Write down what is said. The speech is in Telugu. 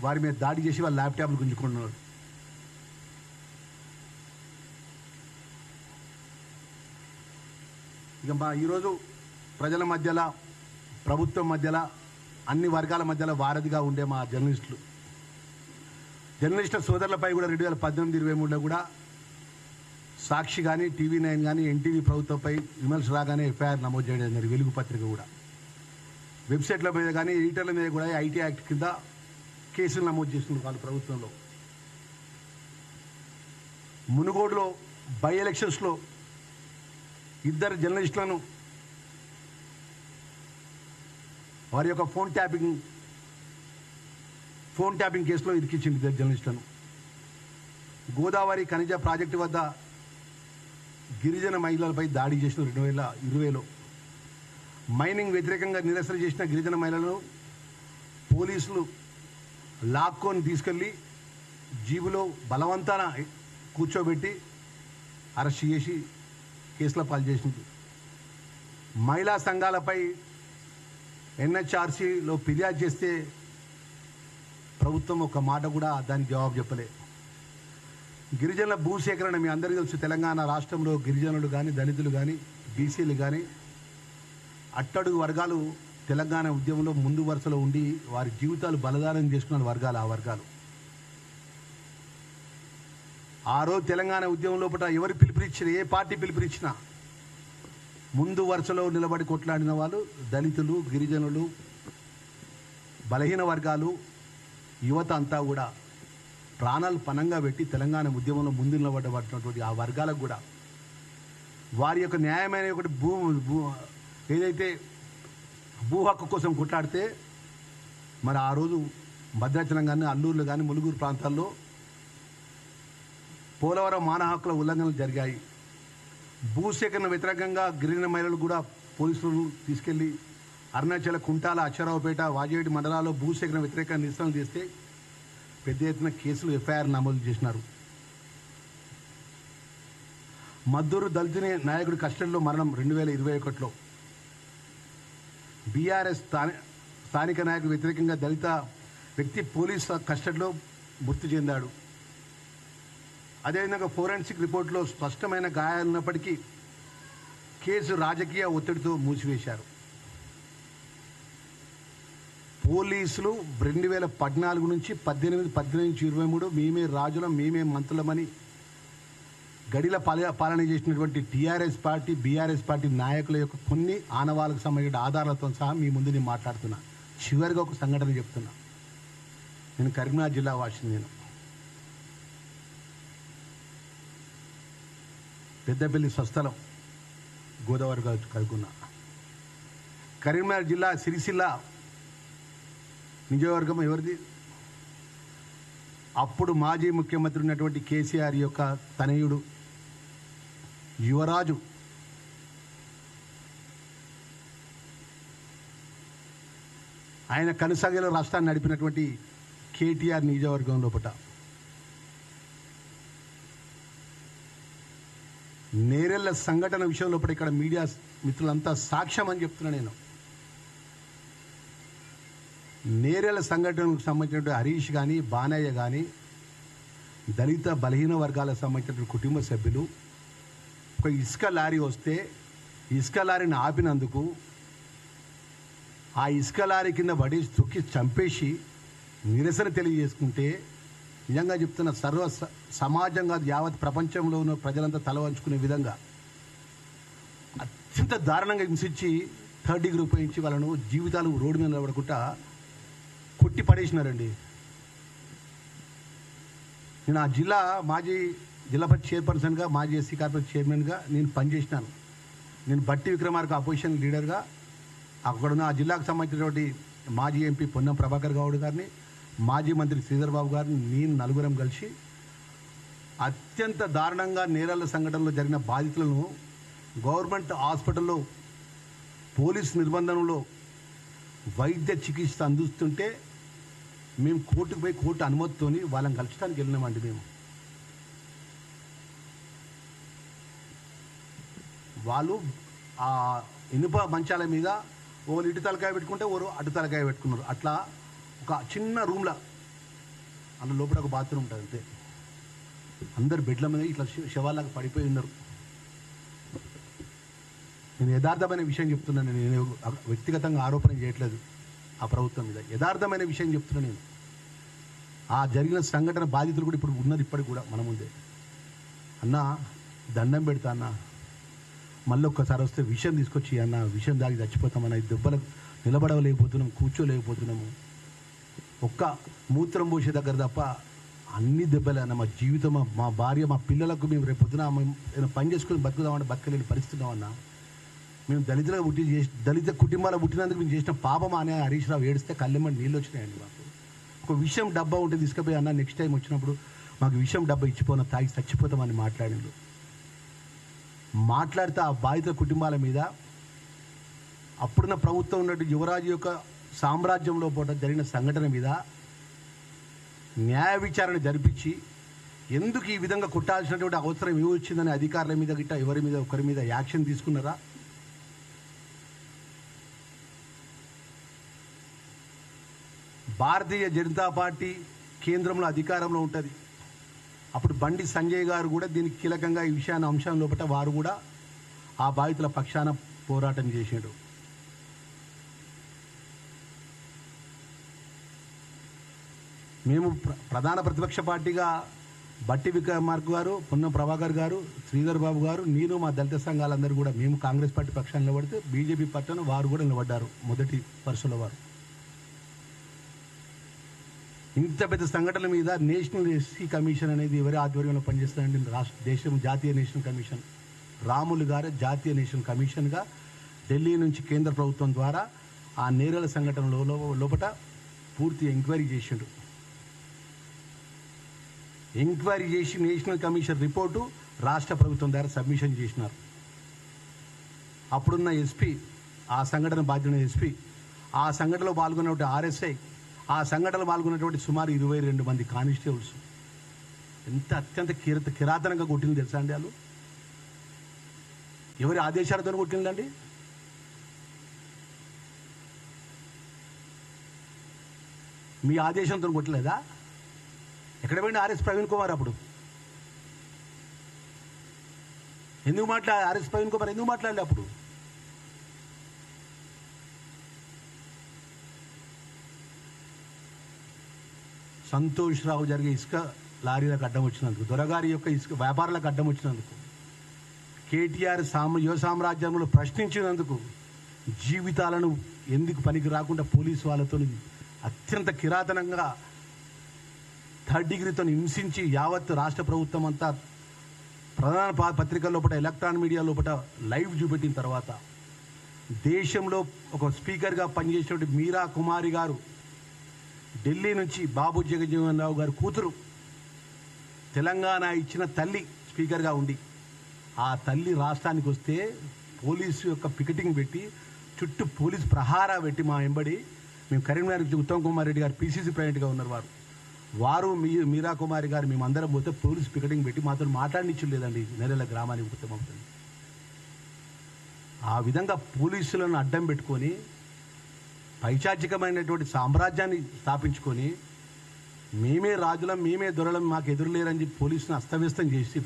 వారి మీద దాడి చేసి వాళ్ళ ల్యాప్టాప్లు గుంజుకుంటున్నారు. ఇక ఈరోజు ప్రజల మధ్యలో, ప్రభుత్వం మధ్యలో, అన్ని వర్గాల మధ్యలో వారధిగా ఉండే మా జర్నలిస్టుల సోదరులపై కూడా 2018-23లో కూడా సాక్షి కానీ, TV9 కానీ, NTV ప్రభుత్వంపై విమర్శ రాగానే FIR నమోదు చేయడం జరిగింది. వెలుగు పత్రిక కూడా వెబ్సైట్ల మీద కానీ, ఎడిటర్ల మీద కూడా IT యాక్ట్ కింద కేసులు నమోదు చేస్తున్నారు వాళ్ళు ప్రభుత్వంలో. మునుగోడులో బై ఎలక్షన్స్లో 2 జర్నలిస్టులను వారి యొక్క ఫోన్ ట్యాపింగ్ కేసులో ఇరికించింది 2 జర్నలిస్టులను. గోదావరి ఖనిజ ప్రాజెక్టు వద్ద గిరిజన మహిళలపై దాడి చేసిన 2020లో మైనింగ్ వ్యతిరేకంగా నిరసన చేసిన గిరిజన మహిళలను పోలీసులు లాక్కొని తీసుకెళ్లి జీబులో బలవంతాన కూర్చోబెట్టి అరెస్ట్ చేసి కేసులో పాల్చేసింది. మహిళా సంఘాలపై NHRCలో ఫిర్యాదు చేస్తే ప్రభుత్వం ఒక మాట కూడా దానికి జవాబు చెప్పలే. గిరిజనుల భూసేకరణ మీ అందరికీ తెలుసు. తెలంగాణ రాష్ట్రంలో గిరిజనులు కానీ, దళితులు కానీ, బీసీలు కానీ, అట్టడుగు వర్గాలు తెలంగాణ ఉద్యమంలో ముందు వరుసలో ఉండి వారి జీవితాలు బలిదానం చేసుకున్న వర్గాలు ఆ వర్గాలు. ఆ రోజు తెలంగాణ ఉద్యమం లోపల ఎవరు పిలుపునిచ్చినా, ఏ పార్టీ పిలుపునిచ్చినా ముందు వరుసలో నిలబడి కొట్లాడిన వాళ్ళు దళితులు, గిరిజనులు, బలహీన వర్గాలు, యువత అంతా కూడా ప్రాణాలు పణంగా పెట్టి తెలంగాణ ఉద్యమంలో ముందు నిలబడబడినటువంటి ఆ వర్గాలకు కూడా వారి యొక్క న్యాయమైన ఒకటి ఏదైతే భూ హక్కు కోసం కొట్లాడితే మరి ఆ రోజు భద్రాచలం కానీ, అల్లూరులో కానీ, ములుగురు ప్రాంతాల్లో పోలవరం మానవ హక్కుల ఉల్లంఘనలు జరిగాయి. భూసేకరణ వ్యతిరేకంగా గిరిజన మహిళలు కూడా పోలీసులను తీసుకెళ్లి అరుణాచల, కుంటాల, అచ్చారావుపేట, వాజేడి మండలాల్లో భూసేకరణ వ్యతిరేక నిరసనలు చేస్తే పెద్ద ఎత్తున కేసులు FIR నమోదు చేసినారు. మద్దూరు దళితుని నాయకుడి కస్టడీలో మరణం 2021లో. BRS స్థానిక నాయకుడు వ్యతిరేకంగా దళిత వ్యక్తి పోలీసు కస్టడీలో మృతి చెందాడు. అదేవిధంగా ఫోరెన్సిక్ రిపోర్టులో స్పష్టమైన గాయాలున్నప్పటికీ కేసు రాజకీయ ఒత్తిడితో మూసివేశారు. పోలీసులు 2014 నుంచి 18-23 మేమే రాజులం, మేమే మంత్రులమని గడిల పాలన చేసినటువంటి TRS పార్టీ, BRS పార్టీ నాయకుల యొక్క కొన్ని ఆనవాళ్ళకు సంబంధించిన ఆధారాలతో సహా మీ ముందు నేను మాట్లాడుతున్నా. చివరిగా ఒక సంఘటన చెప్తున్నా. నేను కరీంనగర్ జిల్లా వాసిని. నేను పెద్దపల్లి స్వస్థలం గోదావరి కలుకున్నా. కరీంనగర్ జిల్లా సిరిసిల్ల నియోజకవర్గం ఎవరిది? అప్పుడు మాజీ ముఖ్యమంత్రి ఉన్నటువంటి కేసీఆర్ యొక్క తనయుడు యువరాజు ఆయన కనుసగలో రాష్ట్రాన్ని నడిపినటువంటి కేటీఆర్ నియోజకవర్గం లోపల నేరెళ్ల సంఘటన విషయం లోపల ఇక్కడ మీడియా మిత్రులంతా సాక్ష్యం అని చెప్తున్నా. నేను నేరెళ్ల సంఘటనకు సంబంధించినటువంటి హరీష్ కానీ, బానయ్య కానీ, దళిత బలహీన వర్గాలకు సంబంధించినటువంటి కుటుంబ సభ్యులు ఒక ఇసుక లారీ వస్తే ఇసుక లారీని ఆపినందుకు ఆ ఇసుక లారీ కింద పడి తొక్కి చంపేసి నిరసన తెలియజేసుకుంటే నిజంగా చెప్తున్న సమాజంగా యావత్ ప్రపంచంలో ఉన్న ప్రజలంతా తల వంచుకునే విధంగా అత్యంత దారుణంగా హింసించి 3rd డిగ్రీ ఉపయోగించి వాళ్ళను జీవితాలు రోడ్డు మీద నిలబడకుండా కొట్టి పడేసినారండి. నేను ఆ మాజీ జిల్లా పరిషత్ చైర్పర్సన్గా, మాజీ SC కార్పొరేషన్ చైర్మన్గా నేను పనిచేసినాను. నేను బట్టి విక్రమార్క అపోజిషన్ లీడర్గా అక్కడున్న ఆ జిల్లాకు సంబంధించినటువంటి మాజీ MP పొన్నం ప్రభాకర్ గౌడ్ గారిని, మాజీ మంత్రి శ్రీధర్ బాబు గారిని, నేను నలుగురం కలిసి అత్యంత దారుణంగా నేరాల సంఘటనలో జరిగిన బాధితులను గవర్నమెంట్ హాస్పిటల్లో పోలీస్ నిర్బంధంలో వైద్య చికిత్స అందిస్తుంటే మేము కోర్టుకు పోయి కోర్టు అనుమతితోని వాళ్ళని కలచడానికి వెళ్ళినామండి. మేము వాళ్ళు ఆ ఇనుప మంచాల మీద ఓరు ఇటు తలకాయ పెట్టుకుంటే ఓరు అటు తలకాయ పెట్టుకున్నారు. అట్లా ఒక చిన్న రూమ్లో అందులో లోపల ఒక బాత్రూమ్ ఉంటుంది అంతే. అందరు బెడ్ల మీద ఇట్లా శవాలాగా పడిపోయి ఉన్నారు. నేను యథార్థమైన విషయం చెప్తున్నాను. నేను వ్యక్తిగతంగా ఆరోపణ చేయట్లేదు ఆ ప్రభుత్వం మీద, యథార్థమైన విషయం చెప్తున్నాను నేను. ఆ జరిగిన సంఘటన బాధితులు కూడా ఇప్పుడు ఉన్నారు, ఇప్పటికి కూడా మన ముందే. అన్న దండం పెడతా అన్న, మళ్ళీ ఒక్కసారి వస్తే విషయం తీసుకొచ్చి అన్న, విషయం దాగి చచ్చిపోతామన్న, ఈ దెబ్బలకు నిలబడలేకపోతున్నాము, కూర్చోలేకపోతున్నాము, ఒక్క మూత్రం పోసే దగ్గర తప్ప అన్ని దెబ్బలే అన్న. మా జీవితం, మా భార్య, మా పిల్లలకు మేము రేపు పొద్దున మేము పని చేసుకుని బతుకుదామని బతకలేని పరిస్థితి ఉన్నామన్నా. మేము దళిత కుటుంబాలు పుట్టినందుకు మేము చేసిన పాపం అనే హరీష్ రావు ఏడిస్తే కళ్ళెమ్మడి నీళ్ళు వచ్చినాయండి మాకు. ఒక విషయం డబ్బా ఉంటే తీసుకుపోయి అన్న నెక్స్ట్ టైం వచ్చినప్పుడు మాకు విషయం డబ్బా ఇచ్చిపోయిన తాగి చచ్చిపోతామని మాట్లాడిండు. మాట్లాడితే ఆ బాధిత కుటుంబాల మీద అప్పుడున్న ప్రభుత్వం ఉన్నట్టు యువరాజు యొక్క సామ్రాజ్యంలో పూట జరిగిన సంఘటన మీద న్యాయ విచారణ జరిపించి ఎందుకు ఈ విధంగా కొట్టాల్సినటువంటి అవసరం ఏమి వచ్చిందని అధికారుల మీద గిట్ట ఎవరి మీద ఒకరి మీద యాక్షన్ తీసుకున్నారా? భారతీయ జనతా పార్టీ కేంద్రంలో అధికారంలో ఉంటుంది. అప్పుడు బండి సంజయ్ గారు కూడా దీనికి కీలకంగా ఈ విషయాన్ని అంశం లోపల వారు కూడా ఆ బాధితుల పక్షాన పోరాటం చేశాడు. మేము ప్రధాన ప్రతిపక్ష పార్టీగా బట్టి విక్రమార్క గారు, పొన్నం ప్రభాకర్ గారు, శ్రీధర్ బాబు గారు, నేను, మా దళిత సంఘాలందరూ కూడా మేము కాంగ్రెస్ పార్టీ పక్షాన్ని నిలబడితే బీజేపీ పట్టణ వారు కూడా నిలబడ్డారు మొదటి వరుసలో. వారు ఇంత పెద్ద సంఘటనల మీద నేషనల్ ఎస్సీ కమిషన్ అనేది ఎవరి ఆధ్వర్యంలో పనిచేస్తారండి? జాతీయ నేషనల్ కమిషన్, రాములు గారు జాతీయ నేషనల్ కమిషన్గా ఢిల్లీ నుంచి కేంద్ర ప్రభుత్వం ద్వారా ఆ నేరాల సంఘటనలో లోపల పూర్తి ఎంక్వైరీ చేసిండు. ఎంక్వైరీ చేసి నేషనల్ కమిషన్ రిపోర్టు రాష్ట్ర ప్రభుత్వం ద్వారా సబ్మిషన్ చేసినారు. అప్పుడున్న ఎస్పీ, ఆ సంఘటన బాధ్యున్న ఎస్పీ, ఆ సంఘటనలో పాల్గొన్నటువంటి ఆర్ఎస్ఐ, ఆ సంఘటనలో పాల్గొన్నటువంటి సుమారు 22 మంది కానిస్టేబుల్స్ ఎంత అత్యంత కిరాతనంగా కొట్టింది తెలుసా అండి? వాళ్ళు ఎవరి ఆదేశాలతో కొట్టిందండి? మీ ఆదేశంతో కొట్టలేదా? ఎక్కడ పోయింది ఆర్ఎస్ ప్రవీణ్ కుమార్? అప్పుడు ఎందుకు ఆర్ఎస్ ప్రవీణ్ కుమార్ ఎందుకు మాట్లాడలే? అప్పుడు సంతోష్ రావు జరిగే ఇసుక లారీలకు అడ్డం వచ్చినందుకు, దొరగారి యొక్క ఇసుక వ్యాపారాలకు అడ్డం వచ్చినందుకు, కేటీఆర్ యువ సామ్రాజ్యంలో ప్రశ్నించినందుకు, జీవితాలను ఎందుకు పనికి రాకుండా పోలీసు వాళ్ళతో అత్యంత కిరాతనంగా 3rd డిగ్రీతో హింసించి యావత్ రాష్ట్ర ప్రభుత్వం అంతా ప్రధాన పత్రికల లోపల, ఎలక్ట్రానిక్ మీడియా లోపల లైవ్ చూపెట్టిన తర్వాత దేశంలో ఒక స్పీకర్గా పనిచేసినటువంటి మీరా కుమారి గారు, ఢిల్లీ నుంచి బాబు జగజ్జీవన్ రావు గారు కూతురు, తెలంగాణ ఇచ్చిన తల్లి స్పీకర్గా ఉండి ఆ తల్లి రాష్ట్రానికి వస్తే పోలీసు యొక్క పికెటింగ్ పెట్టి చుట్టూ పోలీసు ప్రహారా పెట్టి మా వెంబడి మేము కరీంనగర్ ఉత్తమ్ కుమార్ రెడ్డి గారు పీసీసీ ప్రెసిడెంట్గా ఉన్నారు. వారు మీరా కుమారి గారు మేమందరం పోతే పోలీసు పికెటింగ్ పెట్టి మాతో మాట్లాడనిచ్చు లేదండి నెలల గ్రామానికి పోతే మమ్మల్ని. ఆ విధంగా పోలీసులను అడ్డం పెట్టుకొని పైచాచికమైనటువంటి సామ్రాజ్యాన్ని స్థాపించుకొని మేమే రాజులం, మేమే దొరలం, మాకు ఎదురులేరని చెప్పి పోలీసును అస్తవ్యస్తం చేసి